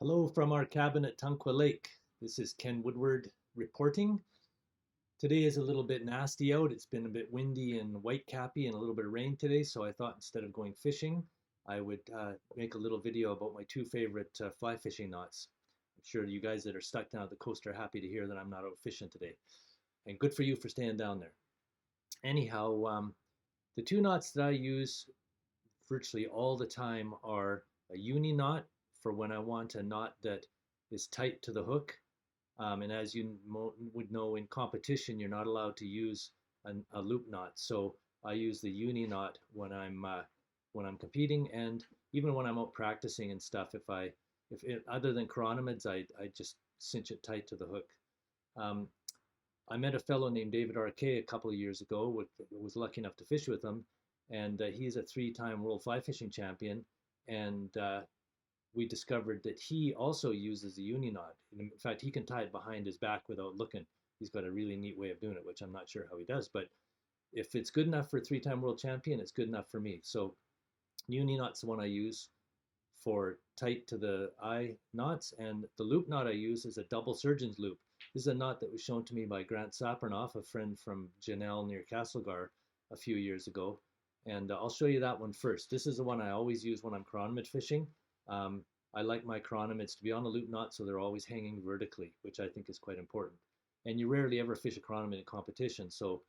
Hello from our cabin at Tunqua Lake. This is Ken Woodward reporting. Today is a little bit nasty out. It's been a bit windy and whitecappy and a little bit of rain today, so I thought instead of going fishing, I would make a little video about my two favorite fly fishing knots. I'm sure you guys that are stuck down at the coast are happy to hear that I'm not out fishing today. And good for you for staying down there. Anyhow, the two knots that I use virtually all the time are a uni knot for when I want a knot that is tight to the hook. And as you would know, in competition, you're not allowed to use a loop knot. So I use the uni knot when I'm competing, and even when I'm out practicing and stuff. If it, other than chironomids, I just cinch it tight to the hook. Um, I met a fellow named David Arquet a couple of years ago. Was lucky enough to fish with him, and he's a three-time world fly fishing champion. And we discovered that he also uses a uni knot. In fact, he can tie it behind his back without looking. He's got a really neat way of doing it, which I'm not sure how he does. But if it's good enough for a three-time world champion, it's good enough for me. So uni knot's the one I use for tight to the eye knots, and the loop knot I use is a double surgeon's loop. This is a knot that was shown to me by Grant Sapernoff, a friend from Janelle near Castlegar a few years ago. And I'll show you that one first. This is the one I always use when I'm chironomid fishing. I like my chironomids to be on a loop knot so they're always hanging vertically, which I think is quite important. And you rarely ever fish a chironomid in competition, so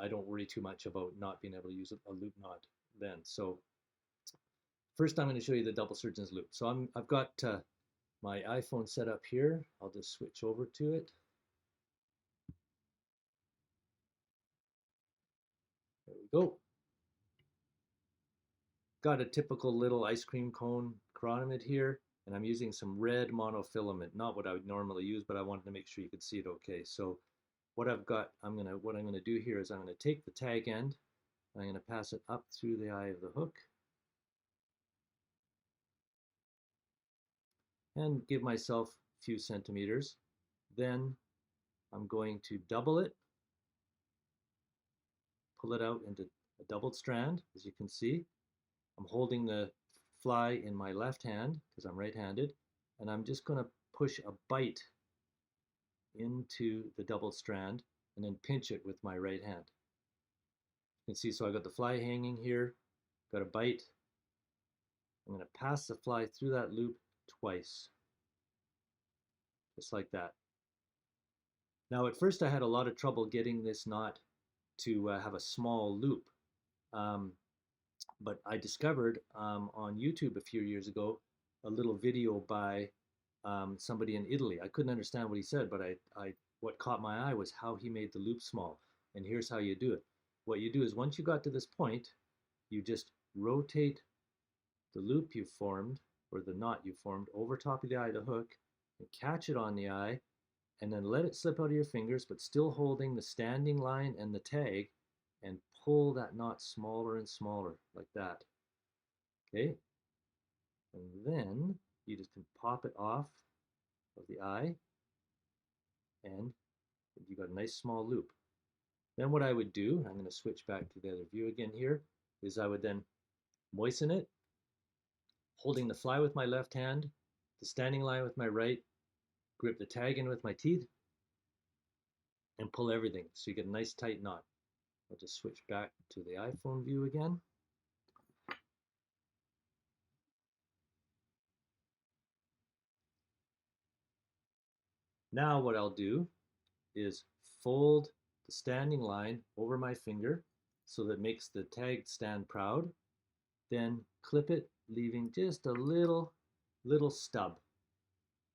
I don't worry too much about not being able to use a loop knot then. So first I'm going to show you the double surgeon's loop. So I've got my iPhone set up here. I'll just switch over to it. There we go. Got a typical little ice cream cone chironomid here, and I'm using some red monofilament, not what I would normally use, but I wanted to make sure you could see it okay. So what I'm gonna do here is I'm gonna take the tag end, and I'm gonna pass it up through the eye of the hook, and give myself a few centimeters. Then I'm going to double it, pull it out into a doubled strand, as you can see. I'm holding the fly in my left hand because I'm right-handed, and I'm just going to push a bite into the double strand and then pinch it with my right hand. You can see, so I got the fly hanging here, got a bite. I'm going to pass the fly through that loop twice, just like that. Now at first I had a lot of trouble getting this knot to have a small loop. But I discovered on YouTube a few years ago a little video by somebody in Italy. I couldn't understand what he said, but what caught my eye was how he made the loop small. And here's how you do it. What you do is once you got to this point, you just rotate the loop you formed, or the knot you formed, over top of the eye of the hook, and catch it on the eye, and then let it slip out of your fingers, but still holding the standing line and the tag, and pull that knot smaller and smaller, like that. Okay? And then you just can pop it off of the eye, and you got a nice small loop. Then what I would do, I'm going to switch back to the other view again here, is I would then moisten it, holding the fly with my left hand, the standing line with my right, grip the tag in with my teeth, and pull everything so you get a nice tight knot. I'll just switch back to the iPhone view again. Now what I'll do is fold the standing line over my finger so that it makes the tag stand proud. Then clip it, leaving just a little stub,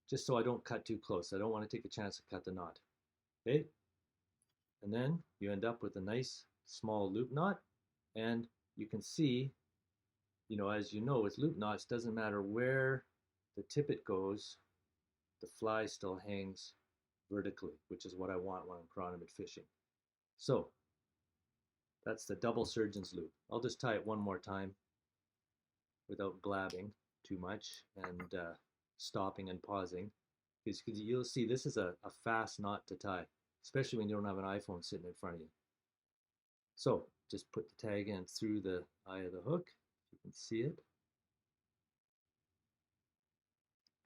just so I don't cut too close. I don't want to take a chance to cut the knot. Okay? And then you end up with a nice small loop knot, and you can see, as you know, with loop knots, doesn't matter where the tippet goes, the fly still hangs vertically, which is what I want when I'm chironomid fishing. So that's the double surgeon's loop. I'll just tie it one more time without blabbing too much and stopping and pausing, because you'll see this is a fast knot to tie, especially when you don't have an iPhone sitting in front of you. So just put the tag in through the eye of the hook. You can see it.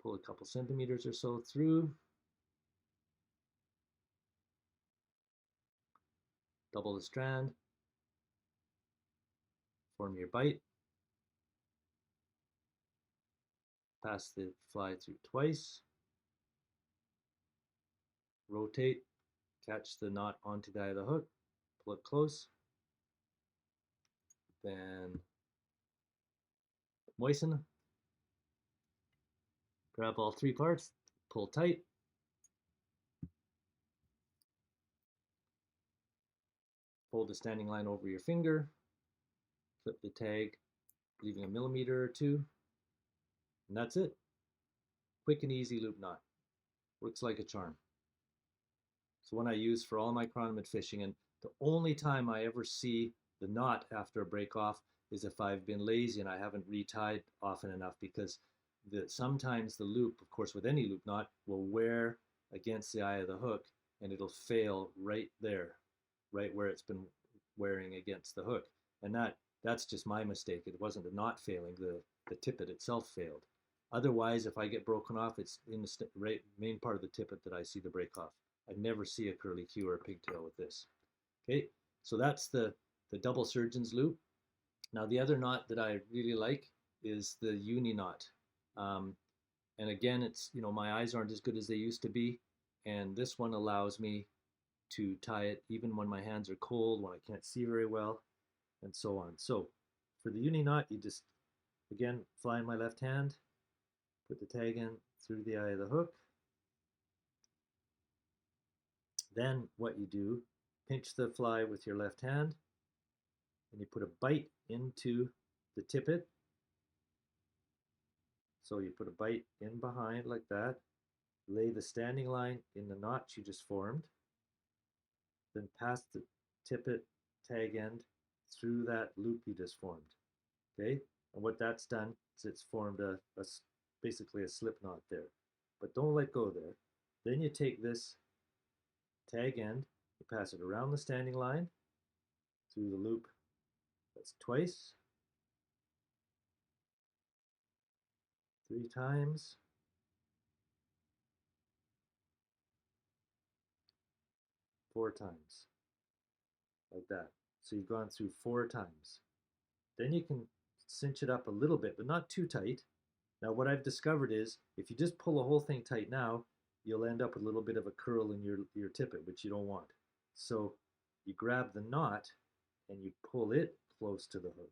pull a couple centimeters or so through, double the strand, form your bite, pass the fly through twice, rotate, catch the knot onto the eye of the hook, pull it close, then moisten, grab all three parts, pull tight, fold the standing line over your finger, clip the tag, leaving a millimeter or two, and that's it. Quick and easy loop knot. Works like a charm. It's one I use for all my chronomid fishing, and the only time I ever see the knot after a break off is if I've been lazy and I haven't retied often enough, because sometimes the loop, of course with any loop knot, will wear against the eye of the hook and it'll fail right there, right where it's been wearing against the hook. And that's just my mistake. It wasn't the knot failing, the tippet itself failed. Otherwise, if I get broken off, it's in the main part of the tippet that I see the break off. I never see a curly Q or a pigtail with this. Okay, so that's the double surgeon's loop. Now the other knot that I really like is the Uni Knot. And again, it's, my eyes aren't as good as they used to be, and this one allows me to tie it even when my hands are cold, when I can't see very well, and so on. So for the Uni Knot, you just, again, fly in my left hand, put the tag in through the eye of the hook. Then what you do, pinch the fly with your left hand, and you put a bite into the tippet. So you put a bite in behind like that, lay the standing line in the notch you just formed, then pass the tippet tag end through that loop you just formed. Okay, and what that's done is it's formed basically a slip knot there. But don't let go there. Then you take this tag end, you pass it around the standing line, through the loop, that's twice, 3 times, 4 times, like that. So you've gone through 4 times. Then you can cinch it up a little bit, but not too tight. Now what I've discovered is, if you just pull the whole thing tight now, you'll end up with a little bit of a curl in your tippet, which you don't want. So you grab the knot and you pull it close to the hook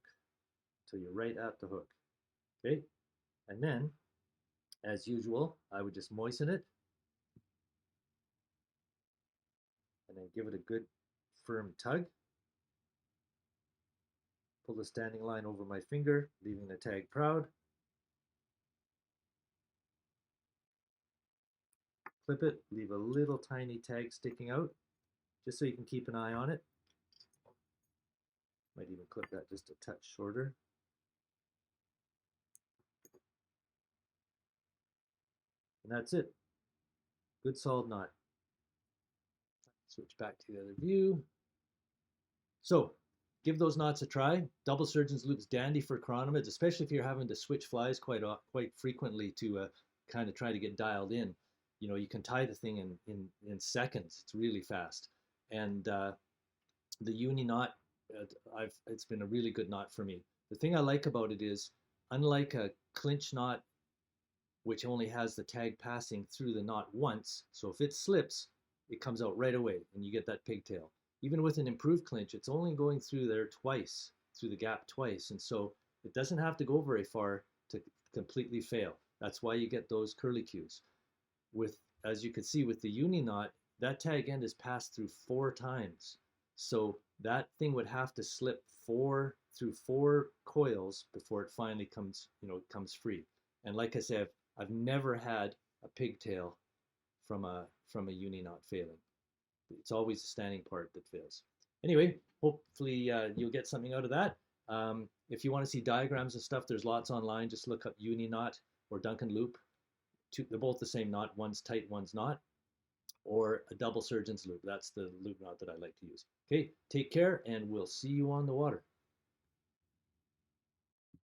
till you're right at the hook. Okay? And then, as usual, I would just moisten it and then give it a good firm tug. Pull the standing line over my finger, leaving the tag proud. Clip it, leave a little tiny tag sticking out, just so you can keep an eye on it. Might even clip that just a touch shorter. And that's it. Good solid knot. Switch back to the other view. So give those knots a try. Double surgeon's loop's dandy for chironomids, especially if you're having to switch flies quite frequently to kind of try to get dialed in. You can tie the thing in seconds. It's really fast. And the Uni Knot, it's been a really good knot for me. The thing I like about it is, unlike a clinch knot, which only has the tag passing through the knot once, so if it slips, it comes out right away and you get that pigtail. Even with an improved clinch, it's only going through there twice, through the gap twice, and so it doesn't have to go very far to completely fail. That's why you get those curly cues. As you can see with the Uni Knot, that tag end is passed through 4 times. So that thing would have to slip through 4 coils before it finally comes free. And like I said, I've never had a pigtail from a Uni Knot failing. It's always the standing part that fails. Anyway, hopefully you'll get something out of that. If you want to see diagrams and stuff, there's lots online. Just look up Uni Knot or Duncan loop. They're both the same knot. One's tight, one's not. Or a double surgeon's loop. That's the loop knot that I like to use. Okay, take care, and we'll see you on the water.